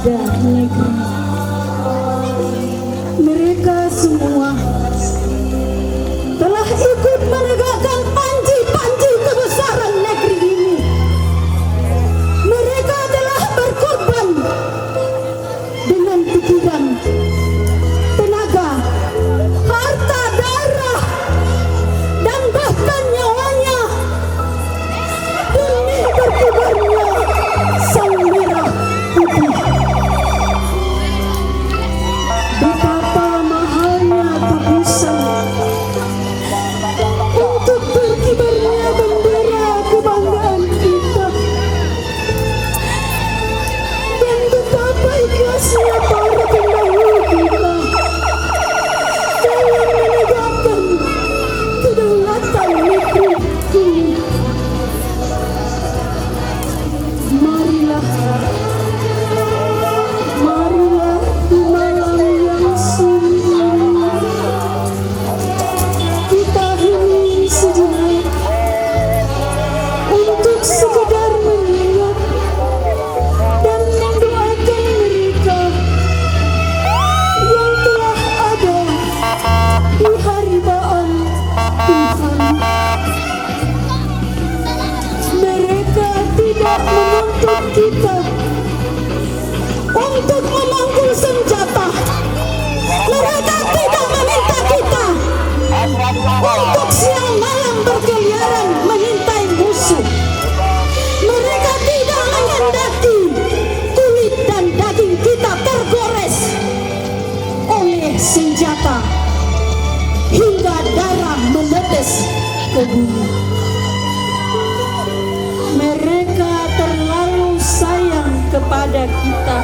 kepada negeri. Mereka semua telah ikut menegakkan panji-panji kebesaran negeri ini. Mereka telah berkorban dengan pikiran, tenaga, harta, darah, dan bahkan nyawanya demi berkibarnya sang merah putih. Betapa mahalnya tebusan untuk berkibarnya bendera kebanggaan kita, dan betapa ikhlasnya para pendahulu kita dalam menegakkan kedaulatan negeri ini. Marilah di malam yang sunyi ini kita hening sejenak untuk sekedar mengingat dan mendoakan mereka yang telah ada di haribaan Tuhan. Mereka tidak menuntut kita untuk memanggul senjata. Mereka tidak meminta kita untuk siang malam berkeliaran mengintai musuh. Mereka tidak menghendaki kulit dan daging kita tergores oleh senjata hingga darah menetes ke bumi. Mereka terlalu sayang kepada kita.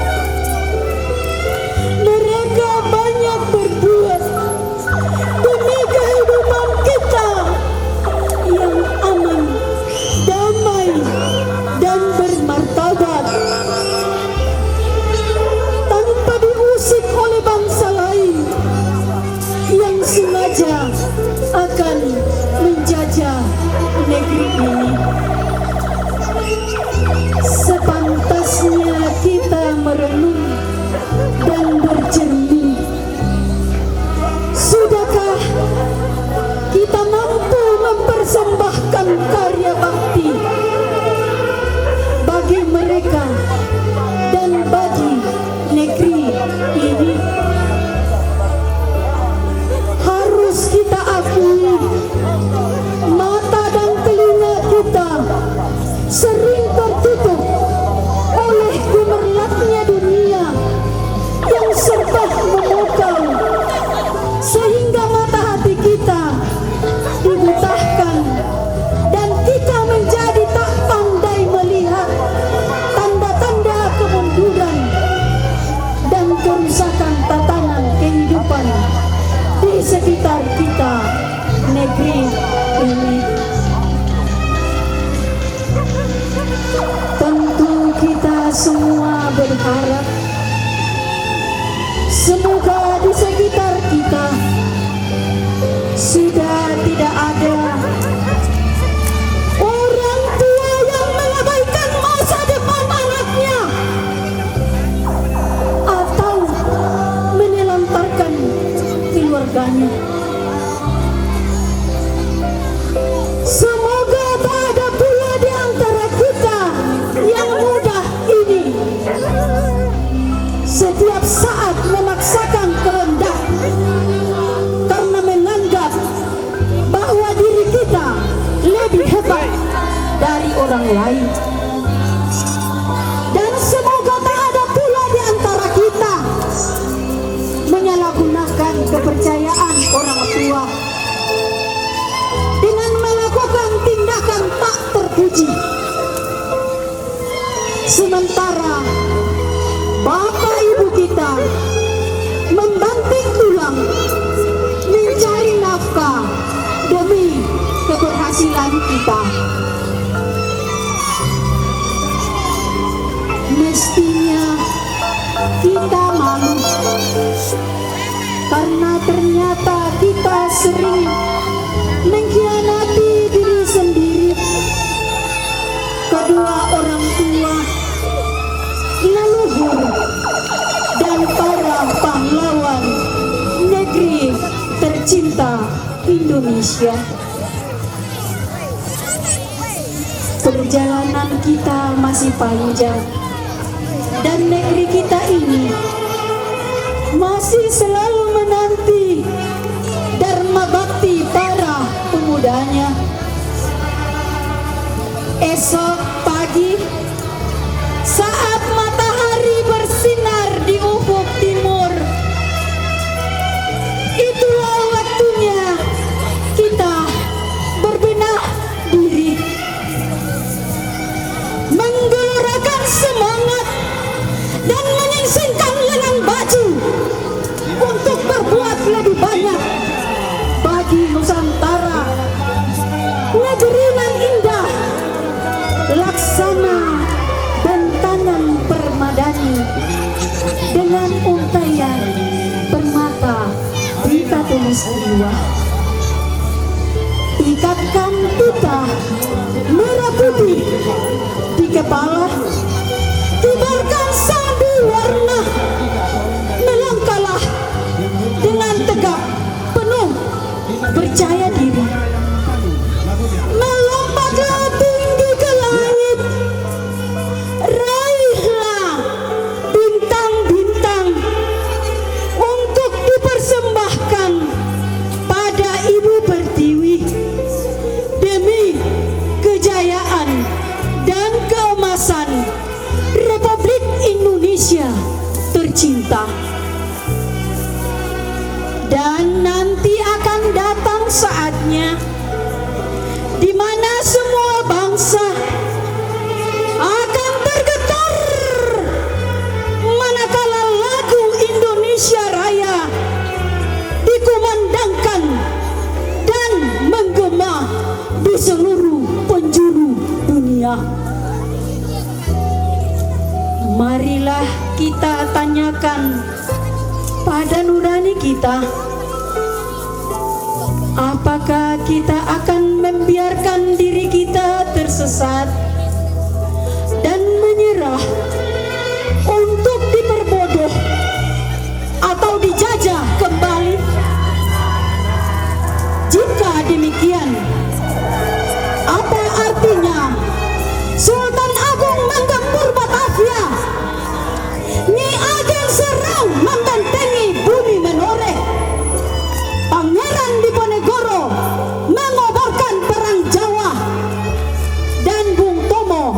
Mereka banyak berbuat demi kehidupan kita yang aman, damai, dan bermartabat, tanpa diusik oleh bangsa lain yang sengaja akan menjajah negeri ini. Sepantasnya kita merenung dan bercermin. Sudahkah kita mampu mempersembahkan karya bakti bagi mereka dan bagi negeri ini? Harus kita akui, mata dan telinga kita sering tertutup oleh gemerlapnya dunia yang serba memukau, sehingga mata hati kita dibutahkan dan kita menjadi tak pandai melihat tanda-tanda kemunduran dan kerusakan tatanan kehidupan di sekitar kita, negeri ini. Tentu kita semua berharap semoga di sekitar kita sudah tidak ada orang tua yang mengabaikan masa depan anaknya atau menelantarkan keluarganya. Semoga tak ada pula di antara kita yang mudah ini setiap saat memaksakan kehendak karena menganggap bahwa diri kita lebih hebat dari orang lain. Dan semoga tak ada pula di antara kita menyalahgunakan kepercayaan orang tua dengan melakukan tindakan tak terpuji, sementara bapak ibu kita membanting tulang mencari nafkah demi keberhasilan kita. Mestinya kita malu karena ternyata kita sering mengkhianati diri sendiri, kedua orang tua, leluhur, Indonesia. Perjalanan kita masih panjang dan negeri kita ini masih selalu menanti dharma bakti para pemudanya. Esok pagi saat matahari bersinar di ufuk timur, itulah waktunya kita berbenah diri, menggelorakan semangat dan menyingsingkan lengan baju untuk berbuat lebih banyak bagi Nusantara, negeri nan indah, laksana bentanan permadani dengan untaian permata berita tulis jiwa. Ikatkan pita merah putih di kepala, kibarkan sambil warna, melangkahlah dengan tegap penuh percaya diri, melompatlah tinggi ke langit, raihlah bintang-bintang untuk dipersembahkan pada Ibu Pertiwi demi kejayaan dan keemasan Republik Indonesia tercinta. Dan nanti akan datang saatnya di mana semua bangsa akan tergetar manakala lagu Indonesia Raya dikumandangkan dan menggema di seluruh penjuru dunia. Marilah kita tanyakan pada nurani kita, apakah kita akan membiarkan diri kita tersesat dan menyerah untuk diperbodoh atau dijajah kembali? Jika demikian, apa artinya Sultan Agung Menggempur Batavia, Nyi Ageng Serang membentengi bumi menoreh, Pangeran Diponegoro mengobarkan perang Jawa, dan Bung Tomo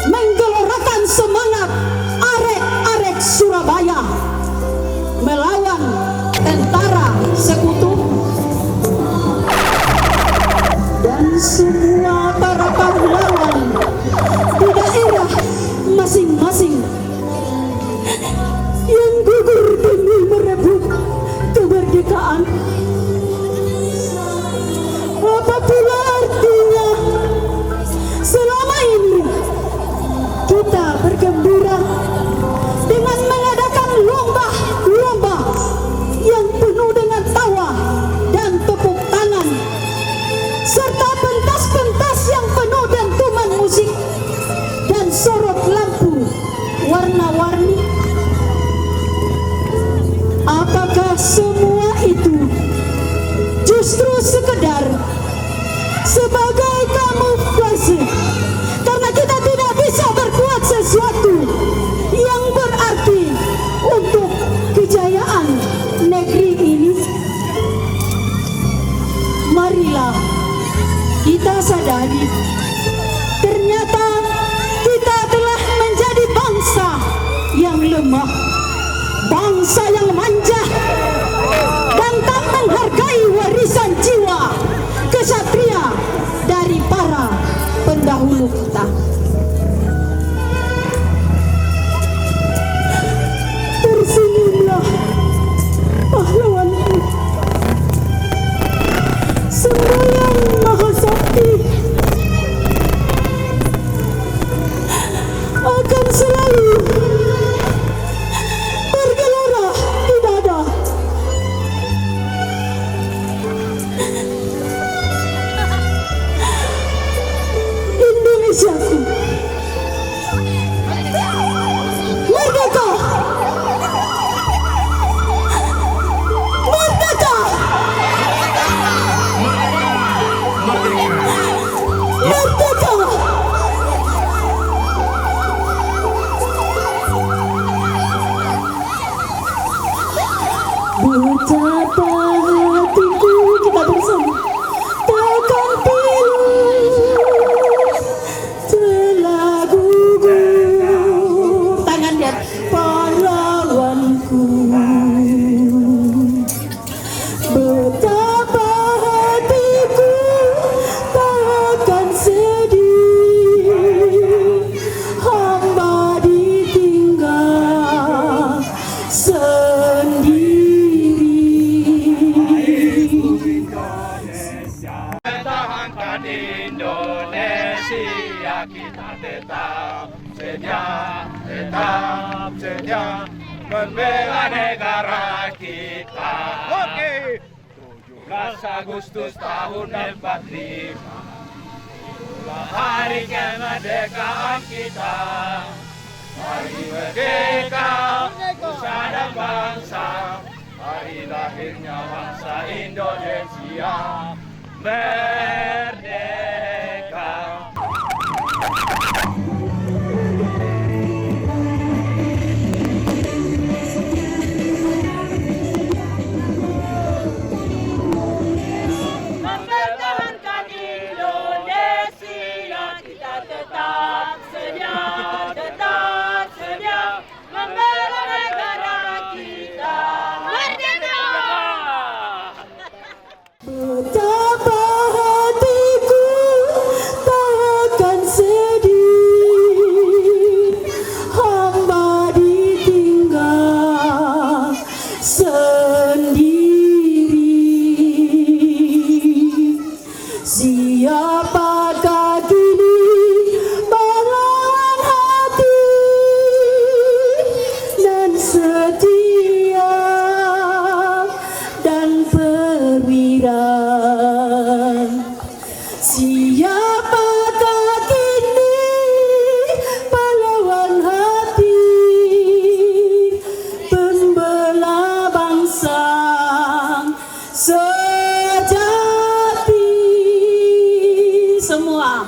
menggelorakan semangat arek-arek Surabaya melawan tentara sekutu, dan semua para pahlawan di daerah masing-masing yang gugur demi merebut kemerdekaan. Apa pula artinya selama ini kita bergembira dengan mengadakan lomba-lomba yang penuh dengan tawa dan tepuk tangan, serta pentas-pentas yang penuh dentuman musik dan sorot lampu warna-warni? Apakah semua itu justru sekedar sebagai kamuflase karena kita tidak bisa berbuat sesuatu yang berarti untuk kejayaan negeri ini? Marilah kita sadari, ternyata kita telah menjadi bangsa yang lemah, bangsa yang manja dan tak menghargai warisan jiwa kesatria dari para pendahulu kita. Tersenyumlah pahlawanku, semboyan Mahasakti akan selalu bergelora di dada. Indonesiaku, merdeka! Merdeka! Merdeka! Betapa hatiku kita bersama takkan pilu telah gugur tangan dia pahlawanku. Betapa hatiku takkan sedih hamba ditinggal sendiri. Pertahankan Indonesia, kita tetap setia membela negara kita. Oke. 17 Agustus tahun 45, itulah hari kemerdekaan kita. Hari merdeka, nusa dan bangsa, hari lahirnya bangsa Indonesia. Merdeka. Mempertahankan Indonesia, kita tetap sedia membela negara kita. Merdeka! Betapa hatiku takkan sedih hamba ditinggal sendiri. Siapakah kini pahlawan hati dan setia dan perwira? Siapakah kini pahlawan hati pembela bangsa sejati? Semua